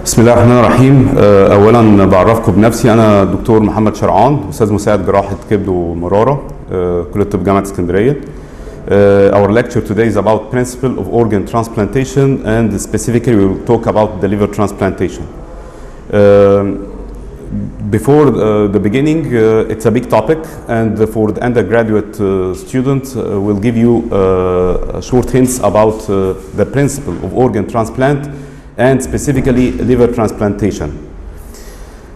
بسم الله الرحمن الرحيم. اولا بعرفكم بنفسي، انا دكتور محمد شرعان، استاذ مساعد جراحه كبد ومراره، كليه طب جامعه اسكندريه. Our lecture today is about principle of organ transplantation, and specifically we will talk about the liver transplantation. Before the beginning, it's a big topic, and for the undergraduate students, we'll give you short hints about the principle of organ transplant and specifically liver transplantation.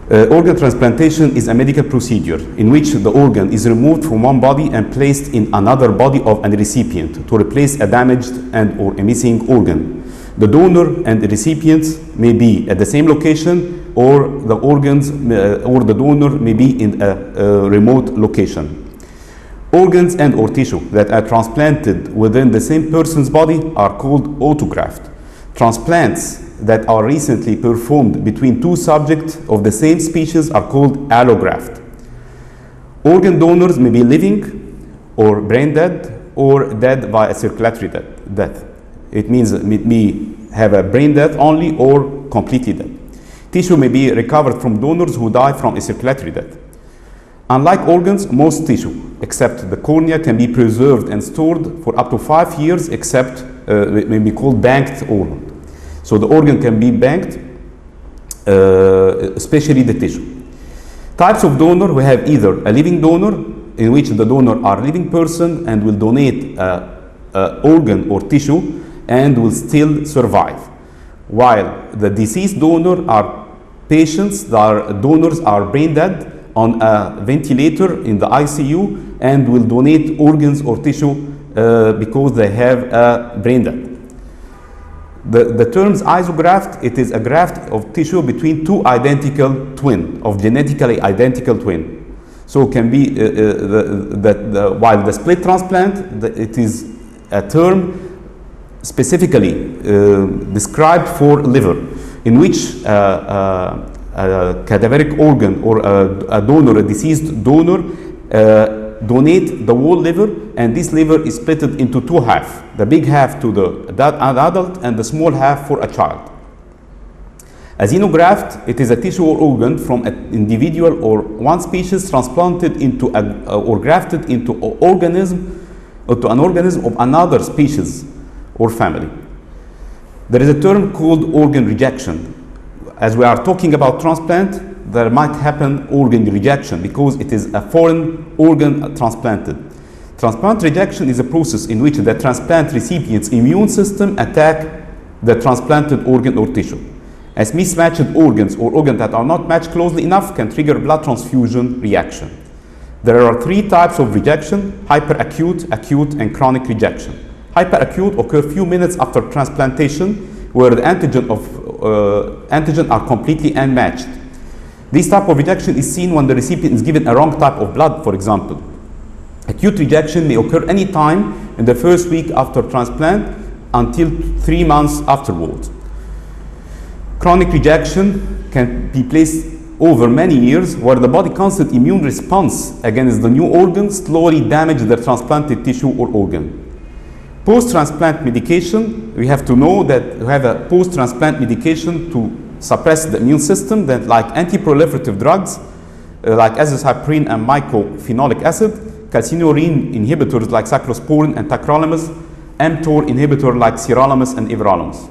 Organ transplantation is a medical procedure in which the organ is removed from one body and placed in another body of a recipient to replace a damaged and or a missing organ. The donor and the recipients may be at the same location, or the organs or the donor may be in a remote location. Organs and or tissue that are transplanted within the same person's body are called autograft. Transplants that are recently performed between two subjects of the same species are called allograft. Organ donors may be living or brain dead or dead by a circulatory death. It means it may have a brain death only or completely dead. Tissue may be recovered from donors who die from a circulatory death. Unlike organs, most tissue, except the cornea, can be preserved and stored for up to 5 years, except it may be called banked organ. So the organ can be banked, especially the tissue. Types of donor, we have either a living donor, in which the donor are a living person and will donate organ or tissue and will still survive. While the deceased donor are patients, donors are brain dead on a ventilator in the ICU and will donate organs or tissue because they have a brain death. The terms isograft, it is a graft of tissue between two identical twin, of genetically identical twin. So it can be, while the split transplant, it is a term specifically described for liver, in which a cadaveric organ or a donor, a deceased donor, donate the whole liver, and this liver is split into two halves, the big half to the adult and the small half for a child. A xenograft, it is a tissue or organ from an individual or one species transplanted into or grafted into an organism of another species or family. There is a term called organ rejection. As we are talking about transplant, there might happen organ rejection because it is a foreign organ transplanted. Transplant rejection is a process in which the transplant recipient's immune system attack the transplanted organ or tissue. As mismatched organs or organs that are not matched closely enough can trigger blood transfusion reaction. There are 3 types of rejection: hyperacute, acute, and chronic rejection. Hyperacute occur few minutes after transplantation, where the antigen are completely unmatched. This type of rejection is seen when the recipient is given a wrong type of blood, for example. Acute rejection may occur any time in the first week after transplant until 3 months afterwards. Chronic rejection can be placed over many years, where the body's constant immune response against the new organ slowly damages the transplanted tissue or organ. Post-transplant medication, we have to know that we have a post-transplant medication to suppress the immune system, that like anti-proliferative drugs like azathioprine and mycophenolic acid, calcineurin inhibitors like cyclosporin and tacrolimus, mTOR inhibitor like sirolimus and everolimus.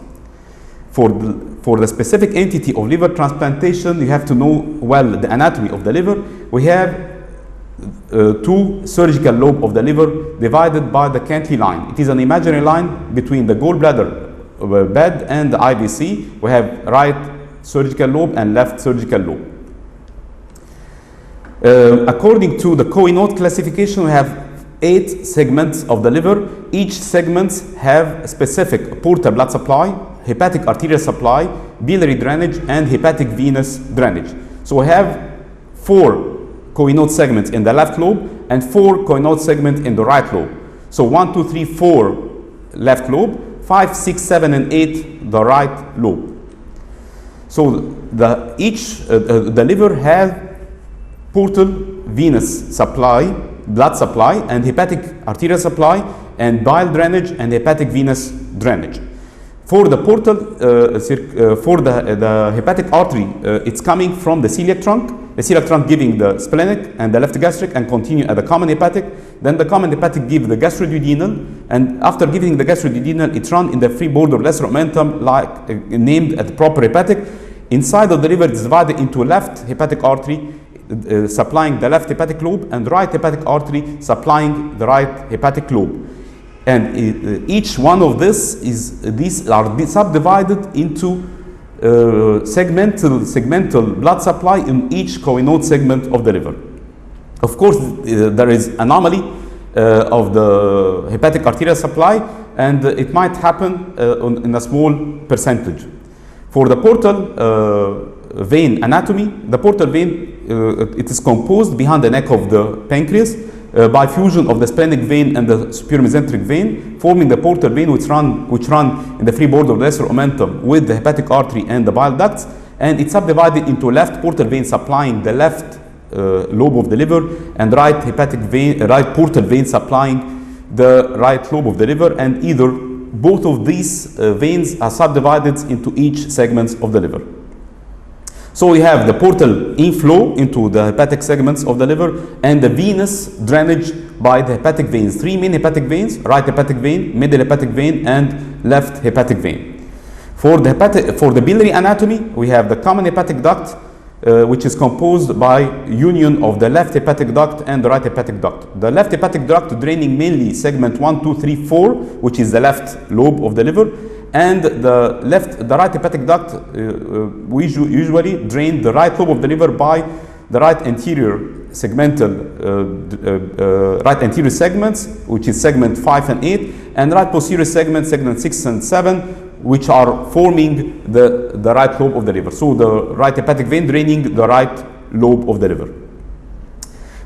For the specific entity of liver transplantation, you have to know well the anatomy of the liver. We have 2 surgical lobes of the liver divided by the Cantley line. It is an imaginary line between the gallbladder bed and the IVC. We have right surgical lobe and left surgical lobe. According to the Coe-Note classification, we have 8 segments of the liver. Each segment have specific portal blood supply, hepatic arterial supply, biliary drainage, and hepatic venous drainage. So we have 4 Coe-Note segments in the left lobe and 4 Coe-Note segments in the right lobe. So 1, 2, 3, 4 left lobe, 5, 6, 7, and 8 the right lobe. So the liver has portal venous supply, blood supply, and hepatic arterial supply, and bile drainage and hepatic venous drainage. For the portal, for the hepatic artery, it's coming from the celiac trunk. The celiac trunk giving the splenic and the left gastric and continue at the common hepatic. Then the common hepatic give the gastroduodenal, and after giving the gastroduodenal, it runs in the free border lesser omentum, like named at the proper hepatic. Inside of the liver, it's divided into left hepatic artery supplying the left hepatic lobe and right hepatic artery supplying the right hepatic lobe. And each one of these are subdivided into segmental blood supply in each coinode segment of the liver. Of course, there is anomaly of the hepatic arterial supply, and it might happen in a small percentage. For the portal vein anatomy, the portal vein it is composed behind the neck of the pancreas by fusion of the splenic vein and the superior mesenteric vein, forming the portal vein which run in the free border of the lesser omentum with the hepatic artery and the bile ducts, and it's subdivided into left portal vein supplying the left lobe of the liver and right hepatic vein, right portal vein supplying the right lobe of the liver, and either both of these veins are subdivided into each segments of the liver. So we have the portal inflow into the hepatic segments of the liver and the venous drainage by the hepatic veins. Three main hepatic veins: right hepatic vein, middle hepatic vein, and left hepatic vein. For the biliary anatomy, we have the common hepatic duct, which is composed by union of the left hepatic duct and the right hepatic duct. The left hepatic duct draining mainly segment 1, 2, 3, 4, which is the left lobe of the liver, and the right hepatic duct we usually drain the right lobe of the liver by the right anterior segmental right anterior segments, which is segment 5 and 8, and right posterior segment 6 and 7, which are forming the right lobe of the liver. So the right hepatic vein draining the right lobe of the liver.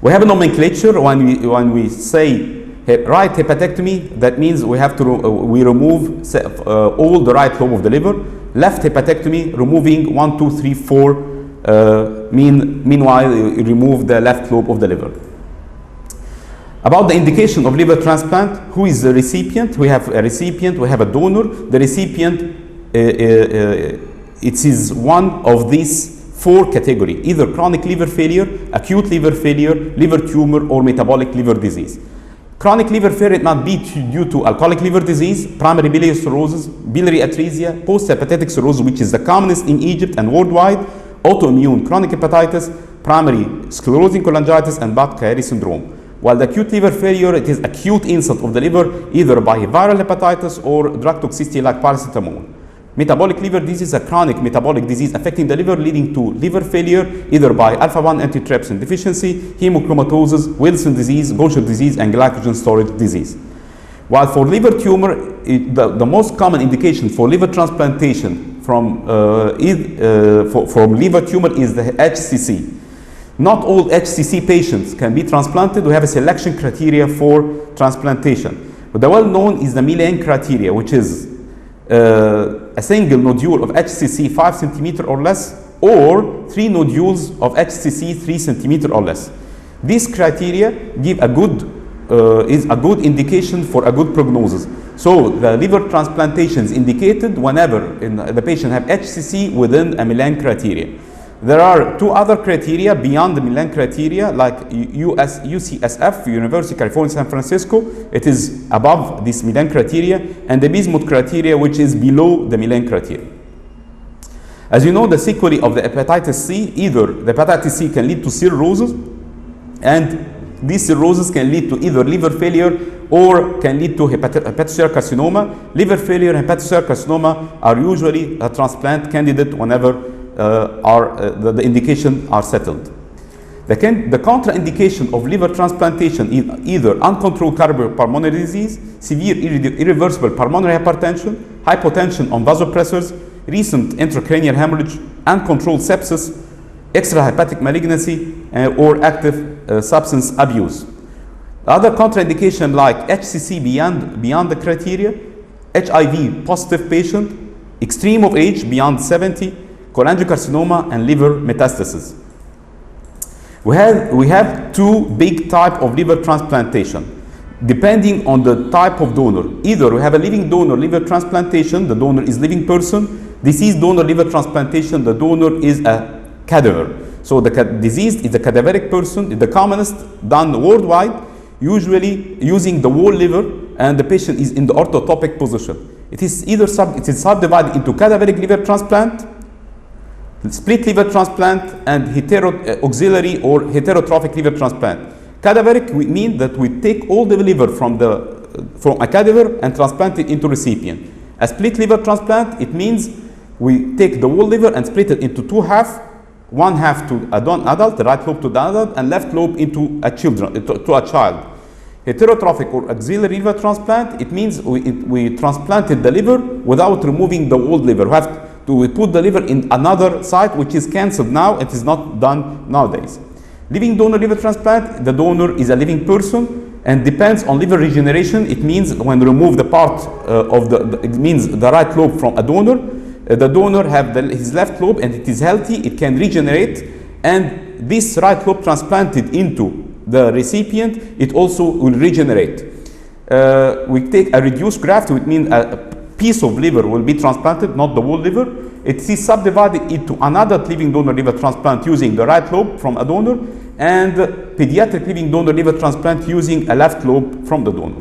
We have a nomenclature when we say right hepatectomy. That means we have to we remove all the right lobe of the liver. Left hepatectomy, removing 1, 2, 3, 4. Meanwhile, you remove the left lobe of the liver. About the indication of liver transplant, who is the recipient? We have a recipient, we have a donor. The recipient, it is one of these 4 categories: either chronic liver failure, acute liver failure, liver tumor, or metabolic liver disease. Chronic liver failure might be due to alcoholic liver disease, primary biliary cirrhosis, biliary atresia, post-hepatic cirrhosis, which is the commonest in Egypt and worldwide, autoimmune chronic hepatitis, primary sclerosing cholangitis, and Budd-Chiari syndrome. While the acute liver failure, it is acute insult of the liver either by viral hepatitis or drug toxicity like paracetamol. Metabolic liver disease is a chronic metabolic disease affecting the liver, leading to liver failure either by alpha-1 antitrypsin deficiency, hemochromatosis, Wilson disease, Gaucher disease, and glycogen storage disease. While for liver tumor, the most common indication for liver transplantation from liver tumor is the HCC. Not all HCC patients can be transplanted. We have a selection criteria for transplantation. But the well-known is the Milan criteria, which is a single nodule of HCC 5 centimeter or less, or 3 nodules of HCC 3 centimeter or less. These criteria give is a good indication for a good prognosis. So the liver transplantation is indicated whenever the patient have HCC within a Milan criteria. There are 2 other criteria beyond the Milan criteria, like UCSF, University of California, San Francisco. It is above this Milan criteria, and the Bismuth criteria, which is below the Milan criteria. As you know, the sequelae of the hepatitis C, either the hepatitis C can lead to cirrhosis, and this cirrhosis can lead to either liver failure or can lead to hepatocellular carcinoma. Liver failure and hepatocellular carcinoma are usually a transplant candidate whenever the indication are settled. The contraindication of liver transplantation is either uncontrolled cardiopulmonary disease, severe irreversible pulmonary hypertension, hypotension on vasopressors, recent intracranial hemorrhage, uncontrolled sepsis, extrahepatic malignancy, or active substance abuse. Other contraindication like HCC beyond the criteria, HIV positive patient, extreme of age beyond 70, cholangiocarcinoma, and liver metastasis. We have 2 big types of liver transplantation. depending on the type of donor. Either we have a living donor liver transplantation, the donor is living person. Deceased donor liver transplantation, the donor is a cadaver. So the deceased is a cadaveric person, the commonest done worldwide, usually using the whole liver, and the patient is in the orthotopic position. It is either subdivided into cadaveric liver transplant, split liver transplant, and auxiliary or heterotrophic liver transplant. Cadaveric we mean that we take all the liver from a cadaver and transplant it into recipient. A split liver transplant, it means we take the whole liver and split it into two halves, one half to an adult, the right lobe to the adult, and left lobe into a child. Heterotrophic or auxiliary liver transplant, it means we transplanted the liver without removing the old liver. We put the liver in another site which is cancelled now. It is not done nowadays. Living donor liver transplant, the donor is a living person and depends on liver regeneration. It means when remove the part it means the right lobe from a donor, the donor have his left lobe and it is healthy, it can regenerate, and this right lobe transplanted into the recipient, it also will regenerate. We take a reduced graft, which means a piece of liver will be transplanted, not the whole liver. It is subdivided into another living donor liver transplant using the right lobe from a donor, and pediatric living donor liver transplant using a left lobe from the donor.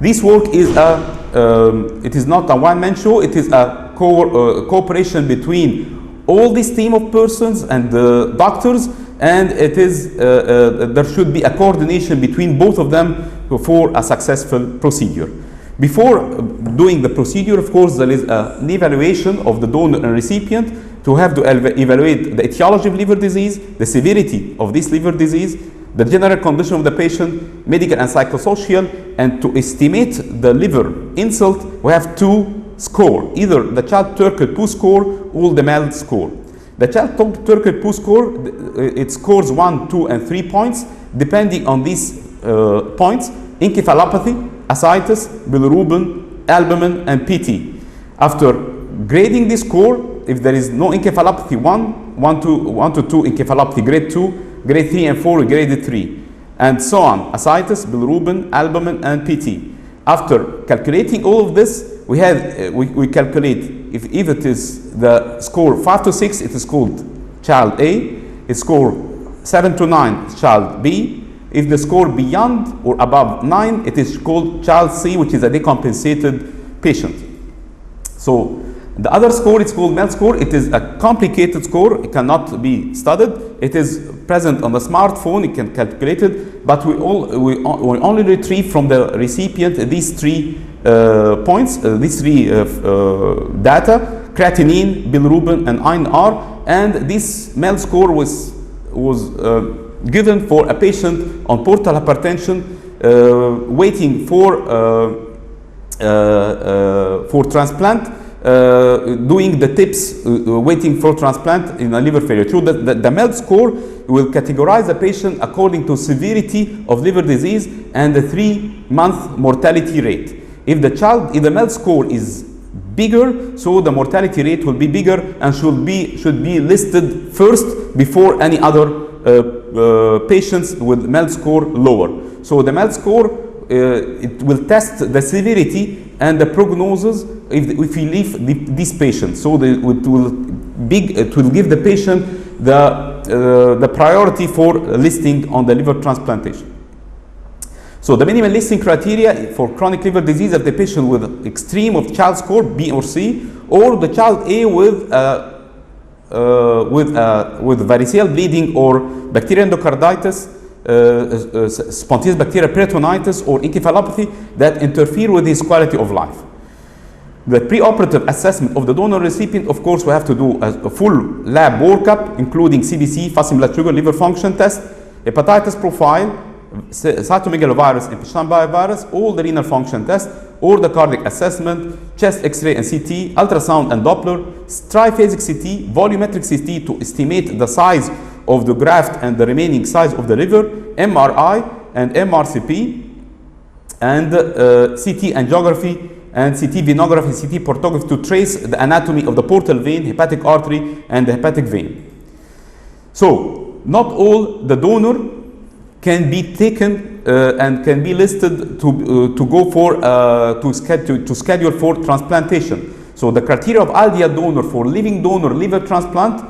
This work is it is not a one-man show. It is a cooperation between all this team of persons and the doctors, and it is there should be a coordination between both of them for a successful procedure. Before doing the procedure, of course, there is an evaluation of the donor and recipient to have to evaluate the etiology of liver disease, the severity of this liver disease, the general condition of the patient, medical and psychosocial, and to estimate the liver insult, we have two scores, either the Child-Turkel-Pugh score or the MELD score. The Child-Turkel-Pugh score, it scores 1, 2, and 3 points, depending on these points: encephalopathy, ascites, bilirubin, albumin, and PT. After grading this score, if there is no encephalopathy 1 to 2 encephalopathy grade 2, grade 3 and 4 graded 3, and so on, ascites, bilirubin, albumin, and PT. After calculating all of this, we calculate if it is the score 5 to 6, it is called child A. It's score 7 to 9, child B. If the score beyond or above 9, it is called child C, which is a decompensated patient. So the other score is called MELD score. It is a complicated score. It cannot be studied. It is present on the smartphone. You can calculate it, but we only retrieve from the recipient these 3 points, these 3 data: creatinine, bilirubin, and INR. And this MELD score was given for a patient on portal hypertension waiting for transplant, doing the TIPS, waiting for transplant in a liver failure. So the MELD score will categorize the patient according to severity of liver disease and the 3-month mortality rate. If the MELD score is bigger, so the mortality rate will be bigger and should be listed first before any other patients with MELD score lower. So the MELD score it will test the severity and the prognosis if we leave these patients. So it will give the patient the priority for listing on the liver transplantation. So the minimum listing criteria for chronic liver disease of the patient with extreme of child score B or C, or the child A with varicose bleeding or bacterial endocarditis, spontaneous bacterial peritonitis, or encephalopathy that interfere with his quality of life. The preoperative assessment of the donor recipient, of course, we have to do a full lab workup, including CBC, fasting blood sugar, liver function test, hepatitis profile, cytomegalovirus and Epstein-Barr virus, all the renal function test, or the cardiac assessment, chest X-ray and CT, ultrasound and Doppler, triphasic CT, volumetric CT to estimate the size of the graft and the remaining size of the liver, MRI and MRCP, and CT angiography and CT venography, CT portography to trace the anatomy of the portal vein, hepatic artery, and the hepatic vein. So not all the donor can be taken and can be listed to go for to schedule for transplantation. So the criteria of ideal donor for living donor liver transplant,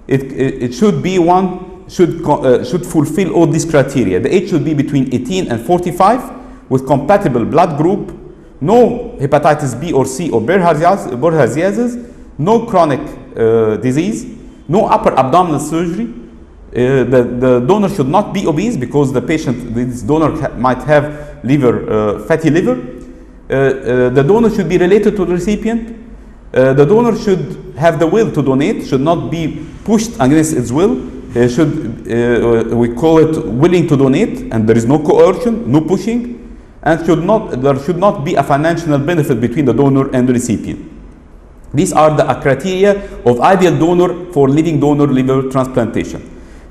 it should be one should fulfill all these criteria. The age should be between 18 and 45 with compatible blood group, no hepatitis B or C or bilharziasis, no chronic disease, no upper abdominal surgery. The donor should not be obese because this donor might have fatty liver. The donor should be related to the recipient. The donor should have the will to donate, should not be pushed against its will. We call it willing to donate, and there is no coercion, no pushing, and there should not be a financial benefit between the donor and the recipient. These are the criteria of ideal donor for living donor liver transplantation.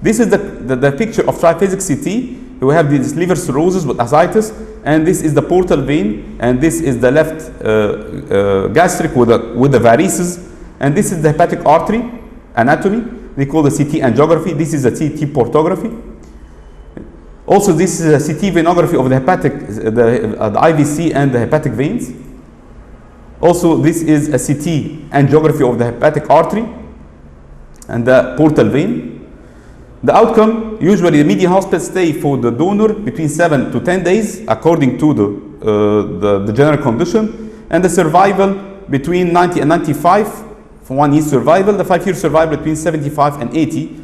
This is the picture of triphasic CT. We have this liver cirrhosis with ascites, and this is the portal vein, and this is the left gastric with the varices, and this is the hepatic artery anatomy. They call the CT angiography. This is a CT portography. Also, this is a CT venography of the IVC and the hepatic veins. Also, this is a CT angiography of the hepatic artery and the portal vein. The outcome, usually the median hospital stay for the donor between 7 to 10 days according to the general condition, and the survival between 90 and 95 for 1 year survival, the 5-year survival between 75 and 80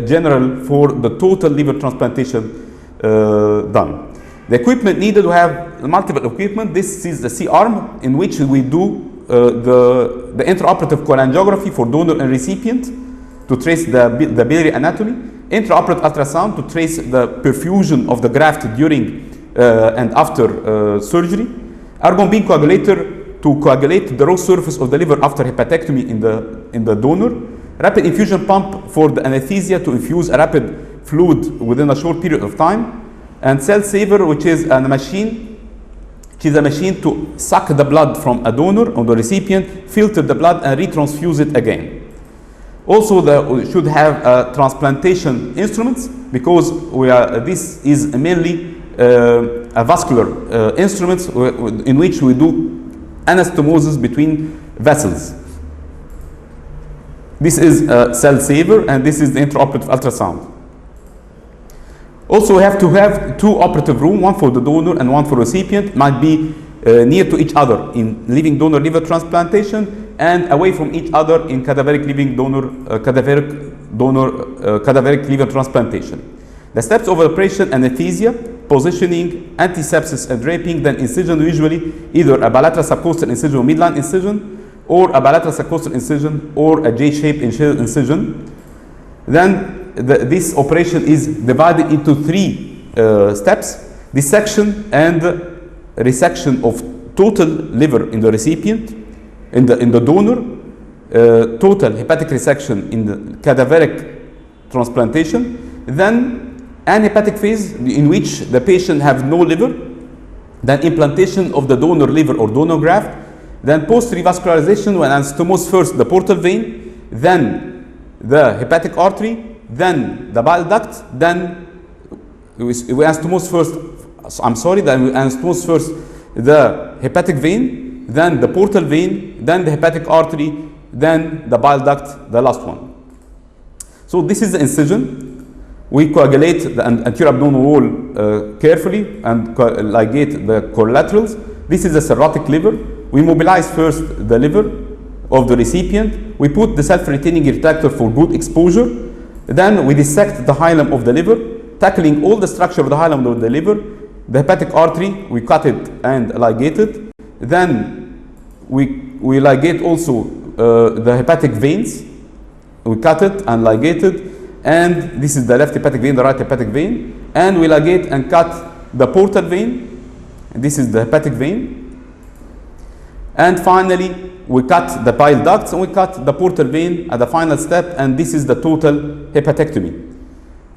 general for the total liver transplantation done. The equipment needed, we have multiple equipment. This is the C-arm in which we do the intraoperative cholangiography for donor and recipient to trace the biliary anatomy, intraoperative ultrasound to trace the perfusion of the graft during and after surgery, argon beam coagulator to coagulate the raw surface of the liver after hepatectomy in the donor, rapid infusion pump for the anesthesia to infuse a rapid fluid within a short period of time, and cell saver, which is a machine to suck the blood from a donor or the recipient, filter the blood and retransfuse it again. Also, we should have transplantation instruments because this is mainly a vascular instruments in which we do anastomosis between vessels. This is a cell saver, and this is the intraoperative ultrasound. Also, we have to have 2 operative rooms, one for the donor and one for recipient, might be near to each other in living donor liver transplantation and away from each other in cadaveric liver transplantation. The steps of operation: anesthesia, positioning, antisepsis and draping, then incision, usually either a bilateral subcostal incision or midline incision, or a bilateral subcostal incision or a J-shaped incision. Then this operation is divided into 3 steps: dissection and resection of total liver in the recipient, in the donor, total hepatic resection in the cadaveric transplantation, then an hepatic phase in which the patient has no liver, then implantation of the donor liver or donor graft, then post-revascularization when anastomose first the portal vein, then the hepatic artery, then the bile duct, then we anastomose first, then we anastomose first the hepatic vein, then the portal vein, then the hepatic artery, then the bile duct, the last one. So this is the incision. We coagulate the anterior abdominal wall carefully and ligate the collaterals. This is the cirrhotic liver. We mobilize first the liver of the recipient. We put the self-retaining retractor for good exposure. Then we dissect the hilum of the liver, tackling all the structure of the hilum of the liver. The hepatic artery, we cut it and ligate it. Then we ligate also the hepatic veins. We cut it and ligate it. And this is the left hepatic vein, the right hepatic vein. And we ligate and cut the portal vein. This is the hepatic vein. And finally, we cut the bile ducts and we cut the portal vein at the final step, and this is the total hepatectomy.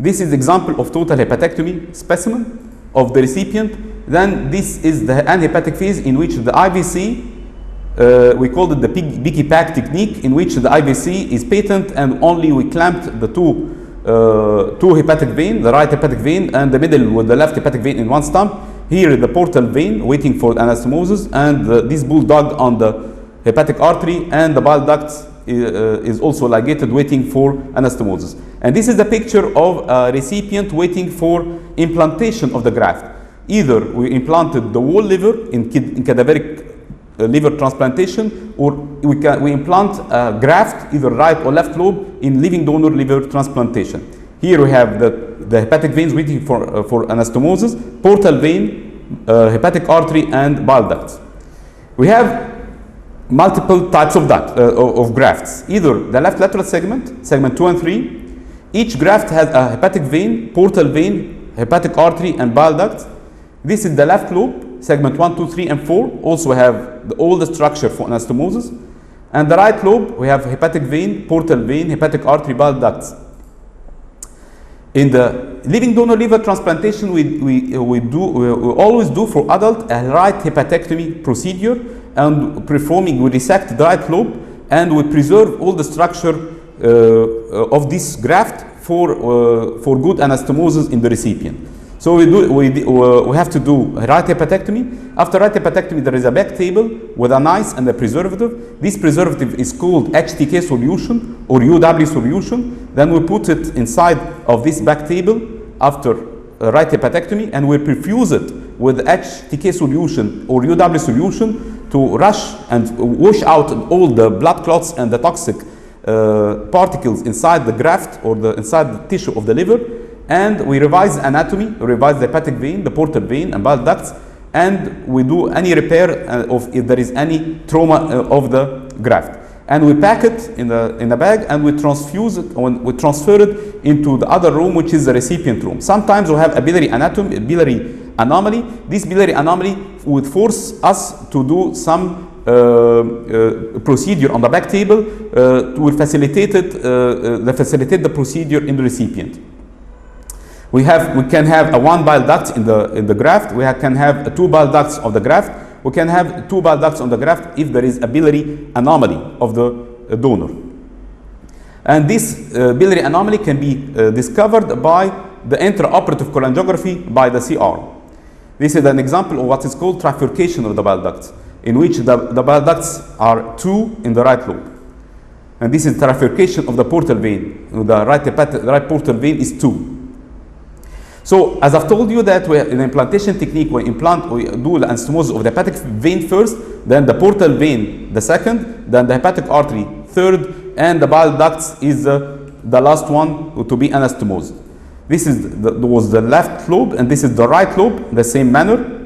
This is example of total hepatectomy specimen of the recipient. Then this is the anhepatic phase in which the IVC, we called it the piggy pack technique, in which the IVC is patent and only we clamped the 2 two hepatic vein, the right hepatic vein and the middle with the left hepatic vein in one stump. Here the portal vein waiting for anastomosis, and this bulldog on the hepatic artery, and the bile duct is also ligated waiting for anastomosis. And this is the picture of a recipient waiting for implantation of the graft. Either we implanted the whole liver in cadaveric liver transplantation, or we implant a graft, either right or left lobe, in living donor liver transplantation. Here we have the hepatic veins waiting for anastomosis, portal vein, hepatic artery, and bile ducts. We have multiple types of grafts. Either the left lateral segment 2 and 3. Each graft has a hepatic vein, portal vein, hepatic artery, and bile duct. This is the left lobe, segment 1, 2, 3, and 4. Also have all the structure for anastomosis. And the right lobe, we have hepatic vein, portal vein, hepatic artery, bile ducts. In the living donor liver transplantation, we always do for adult a right hepatectomy procedure, and performing, we resect the right lobe, and we preserve all the structure of this graft for good anastomosis in the recipient. So we have to do right hepatectomy. After right hepatectomy, there is a back table with an ice and a preservative. This preservative is called HTK solution or UW solution. Then we put it inside of this back table after right hepatectomy, and we perfuse it with HTK solution or UW solution to rush and wash out all the blood clots and the toxic particles inside the graft or inside the tissue of the liver. And we revise anatomy, revise the hepatic vein, the portal vein, and bile ducts, and we do any repair of if there is any trauma of the graft. And we pack it in a bag, and we transfuse it, we transfer it into the other room, which is the recipient room. Sometimes we have a biliary anomaly. This biliary anomaly would force us to do some procedure on the back table to facilitate the procedure in the recipient. We can have a one bile duct in the graft. We can have two bile ducts of the graft. We can have two bile ducts on the graft if there is a biliary anomaly of the donor. And this biliary anomaly can be discovered by the intraoperative cholangiography by the CR. This is an example of what is called trifurcation of the bile ducts, in which the bile ducts are two in the right lobe. And this is trifurcation of the portal vein. The right portal vein is 2. So, as I've told you that in the implantation technique, we do the anastomosis of the hepatic vein first, then the portal vein the second, then the hepatic artery third, and the bile ducts is the last one to be anastomosed. This was the left lobe, and this is the right lobe, the same manner.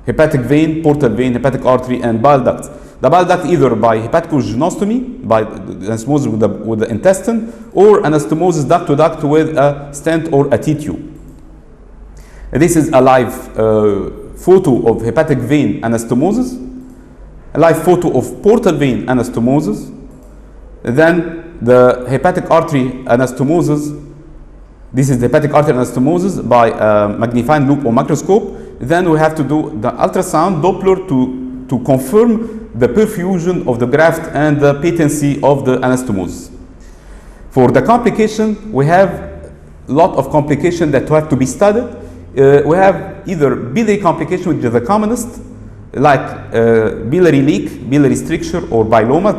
Hepatic vein, portal vein, hepatic artery, and bile ducts. The bile duct either by hepatocgenostomy, by anastomosis with the intestine, or anastomosis duct to duct with a stent or a T-tube. This is a live photo of hepatic vein anastomosis, a live photo of portal vein anastomosis, then the hepatic artery anastomosis. This is the hepatic artery anastomosis by magnifying loop or microscope. Then we have to do the ultrasound Doppler to confirm the perfusion of the graft and the patency of the anastomosis. For the complication, we have a lot of complications that have to be studied. We have either biliary complication, which is the commonest, like biliary leak, biliary stricture, or biloma,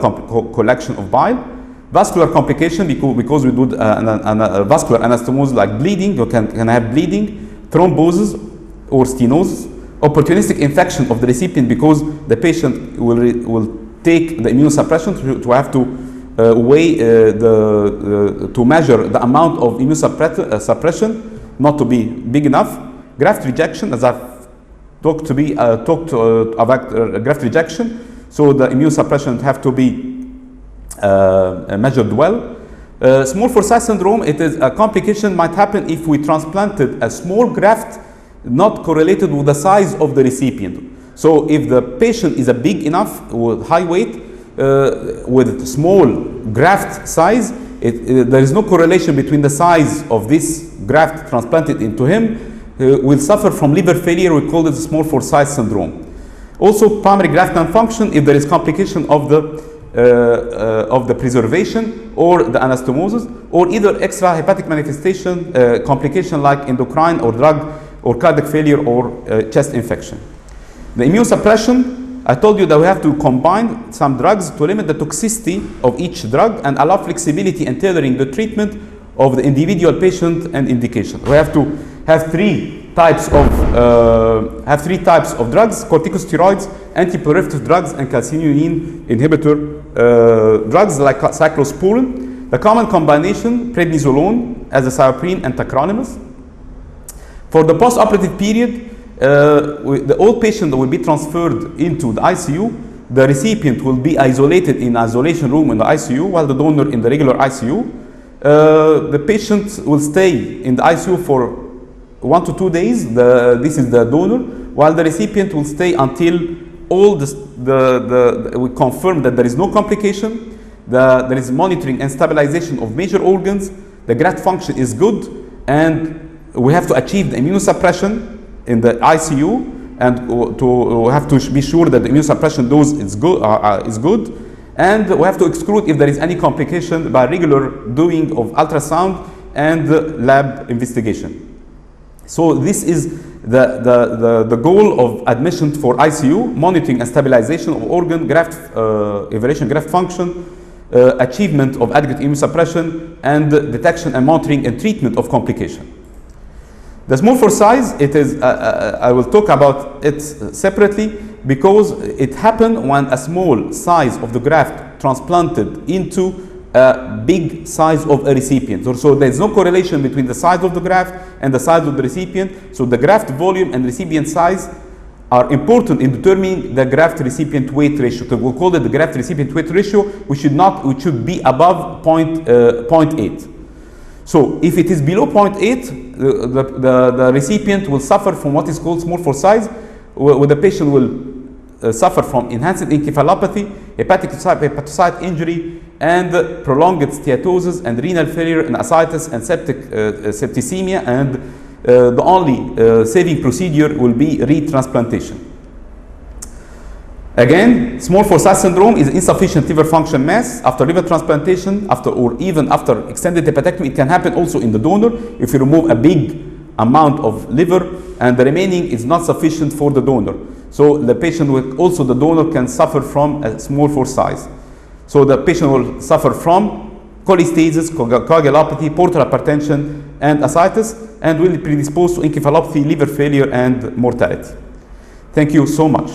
collection of bile. Vascular complication, because we do vascular anastomosis like bleeding. You can have bleeding, thrombosis, or stenosis. Opportunistic infection of the recipient, because the patient will take the immunosuppression to have to weigh to measure the amount of immunosuppression not to be big enough. Graft rejection, as I've talked about graft rejection, so the immunosuppression have to be measured well. Small forsyth syndrome, it is a complication might happen if we transplanted a small graft not correlated with the size of the recipient. So if the patient is a big enough with high weight with small graft size, there is no correlation between the size of this graft transplanted into him. Will suffer from liver failure. We call it small forsyth syndrome. Also, primary graft non-function if there is complication of the the preservation or the anastomosis, or either extra hepatic manifestation, complication like endocrine or drug or cardiac failure or chest infection. The immunosuppression, I told you that we have to combine some drugs to limit the toxicity of each drug and allow flexibility in tailoring the treatment of the individual patient and indication. We have to have three types of drugs: corticosteroids, antiproliferative drugs, and calcineurin inhibitor drugs like cyclosporin. The common combination: prednisolone as a cyprine and tacrolimus. For the post-operative period, the old patient will be transferred into the ICU. The recipient will be isolated in isolation room in the ICU, while the donor in the regular ICU. The patient will stay in the ICU for 1 to 2 days. This is the donor, while the recipient will stay until all we confirm that there is no complication, there is monitoring and stabilization of major organs, the graft function is good, and we have to achieve the immunosuppression in the ICU, and we have to be sure that the immunosuppression dose is good, and we have to exclude if there is any complication by regular doing of ultrasound and lab investigation. So this is the goal of admission for ICU: monitoring and stabilization of organ, graft evaluation, graft function, achievement of adequate immunosuppression, and detection and monitoring and treatment of complication. The small for size, it is, I will talk about it separately, because it happened when a small size of the graft transplanted into a big size of a recipient. So there is no correlation between the size of the graft and the size of the recipient. So the graft volume and recipient size are important in determining the graft recipient weight ratio. So we call it the graft recipient weight ratio, which should be above 0.8. So if it is below 0.8, the recipient will suffer from what is called small for size, where the patient will suffer from enhanced encephalopathy, hepatocyte injury, and prolonged steatosis and renal failure and ascites and septicemia, and the only saving procedure will be retransplantation. Again, small for size syndrome is insufficient liver function mass after liver transplantation, or even after extended hepatectomy. It can happen also in the donor if you remove a big amount of liver and the remaining is not sufficient for the donor. So the patient the donor can suffer from a small for size. So the patient will suffer from cholestasis, coagulopathy, portal hypertension, and ascites, and will be predisposed to encephalopathy, liver failure, and mortality. Thank you so much.